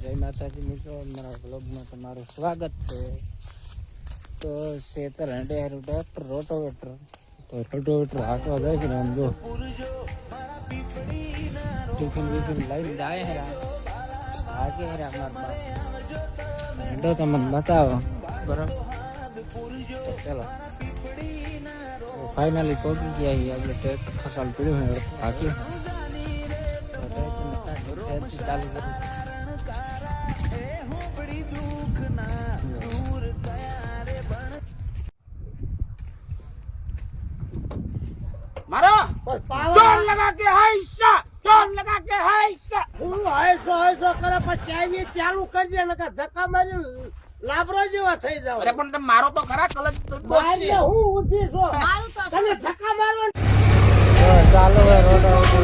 જય માતાજી મિત્રો, મારા બ્લોગમાં તમારું સ્વાગત છે. તો શેતર હંડે હારું ટ્રેક્ટર રોટોવેટર તો રોટોવેટર હાંકવા જાય છે ને આમ જો ટિફિન વિફિન લઈને જાય હેરા હાકે હેરા અમારા હંડો તમને બતાવો બરાબર. તો ચાલો ફાઇનલી પહોંચી ગયા છીએ આપણે. ટ્રેક્ટર ખસાલ પીડ્યું હોય હાકી ચાલુ કર્યું. मारो जोर लगा के हाइसा, जोर लगा के हाइसा. હું હાયસો કરે પછી ચાવી ચાલુ કરી દે નકર ધક્કા મારી લાબરા જેવા થઈ જાવ. અરે પણ તમે મારો તો ખરા કલચ તો મારી હું ઊભી છો તને ધક્કા મારવા ચાલુ હોય રોટોવેટર